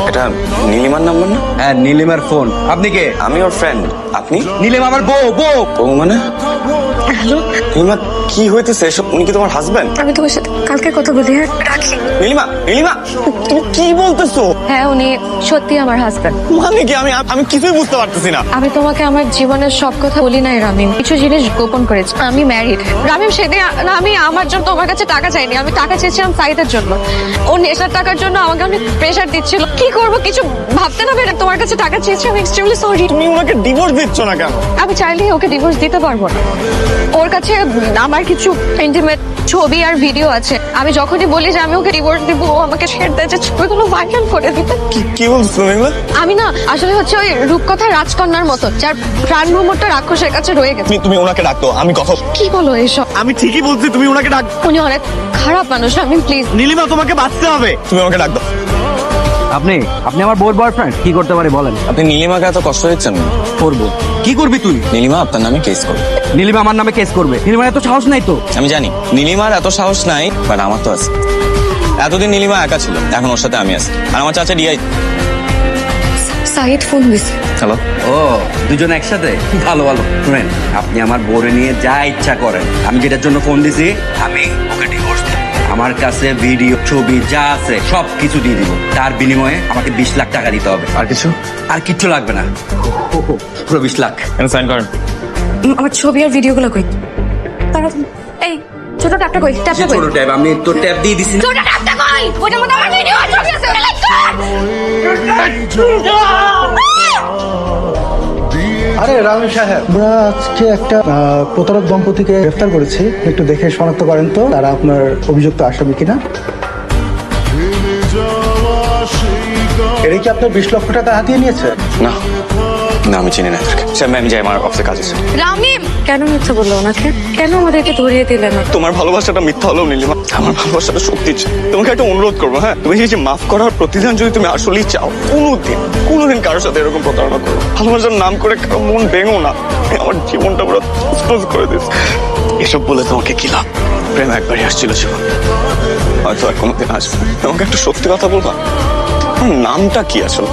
এটা নীলিমার নাম্বার না? হ্যাঁ, নীলিমার ফোন। আপনি কে? আমি ওর ফ্রেন্ড। আপনি? নীলিমা আমার বউ। ও মানে? হ্যালো, নীলিমা কি হইতেছে এসব? উনি কি তোমার হাজবেন্ড? আমি তোমার সাথে কালকে কথা বলি। হ্যাঁ, রাখি। নীলিমা তুমি কি বলতেছো? হ্যাঁ, উনি সত্যি আমার হাজবেন্ড। মানে কি? আমি কিছুই বুঝতে পারতেছি না। আমি তোমাকে আমার জীবনের সব কথা বলি নাই রামিম, কিছু জিনিস গোপন করেছি। আমি ম্যারিড রামিম। সেদিন আমি আমার জন্য তোমার কাছে টাকা চাইনি, আমি টাকা চেয়েছিলাম সাইদের জন্য। ও নেশার টাকার জন্য আমাকে অনেক প্রেশার দিচ্ছিল। কি করব কিছু ভাবতে না পেরে তোমার কাছে টাকা চেয়েছি। আমি এক্সট্রিমলি সরি। তুমি ওনাকে ডিভোর্স দিচ্ছ না কেন? আমি চাইলেই ওকে ডিভোর্স দিতে পারবো না। ওর কাছে আমার কিছু ইন্টিমেট ছবি আর ভিডিও আছে। আমি যখনই বলি যে আমি ওকে ডিভোর্স দিব, ও আমাকে ছেড়ে দেয় যে ছবিগুলো ভাইরাল করে দিতে। কি বলছো নীলিমা? আমি না আসলে হচ্ছে ওই রূপকথা রাজকন্যার মতো, যার প্রাণ ভ্রমরটা রাক্ষসের কাছে রয়ে গেছে। তুমি ওনাকে ডাকতো, আমি কথা। কি বলো এসব? আমি ঠিকই বলছি, তুমি ওনাকে ডাক। উনি অনেক খারাপ মানুষ। আমি প্লিজ নীলিমা তোমাকে বাঁচতে হবে, তুমি আমাকে ডাক দাও। আপনি আমার বউর বয়ফ্রেন্ড। কি করতে পারি বলেন? আপনি নীলিমাকে এত কষ্ট দিচ্ছেন? করবো। কি করবি তুই? নীলিমা আপনার নামে কেস করবে। নীলিমা আমার নামে কেস করবে? নীলিমার এত সাহস নাই তো। আমি জানি নীলিমার এত সাহস নাই, বাট আমার তো আছে। এতদিন নীলিমা একা ছিল, এখন ওর সাথে আমি আছি। আর আমার চাচা ডিআই। সাইদ ফোন দিছে। হ্যালো। ও, দুজন একসাথে? ভালো শুনেন, আপনি আমার বউরে নিয়ে যা ইচ্ছা করেন। আমি যেটার জন্য ফোন দিছি, আমি ওকে ডিভোর্স দেব। আমার কাছে ভিডিও ছবি যা আছে সব কিছু দিয়ে দিব। তার বিনিময়ে আমাকে 20 লাখ টাকা দিতে হবে। আর কিছু? আর কিচ্ছু লাগবে না, পুরো 20 লাখ। সাইন করেন। আমার ছবি আর ভিডিওগুলো কই? তারা এই ছোট ট্যাপটা কই? ট্যাপটা কই? ছোট ট্যাব আমি তো ট্যাব দিয়ে দিছি না। ছোট ট্যাপটা কই? ওটার মধ্যে আমার ভিডিও আর ছবি আছে। আরে রামি সাহেব, আমরা আজকে একটা প্রতারক দম্পতিকে গ্রেফতার করেছি। একটু দেখে শনাক্ত করেন তো তারা আপনার অভিযুক্ত আসামি কিনা। এরা কি আপনার 20 লক্ষ টাকা হাতিয়ে নিয়েছে? না না, আমি চিনি না এদেরকে। স্যার, আমি যাই, আমার অফিসে কাজ আছে। রামিম কেন মিথ্যা বললো ওনাকে? কেন আমাদেরকে ধরিয়ে দিলেন না? তোমার ভালোবাসাটা মিথ্যা হলেও নীলিমা, আমার ভালোবাসাটা সত্যি ছিল। তোমাকে একটা অনুরোধ করবো, হ্যাঁ, তুমি এই যে মাফ করার প্রতিদান যদি তুমি আসলেই চাও, কোনোদিন কারোর সাথে এরকম প্রতারণা করো। ভালোবাসার নাম করে কারো মন ভেঙো না। আমার জীবনটা পুরো তছনছ করে দিস। এসব বলে তোমাকে কি লাভ? প্রেম একবারই আসছিল জীবন, হয়তো আর কোনোদিন আসবে না। তোমাকে একটা সত্যি কথা বলবা, আমার নামটা কি আসলে?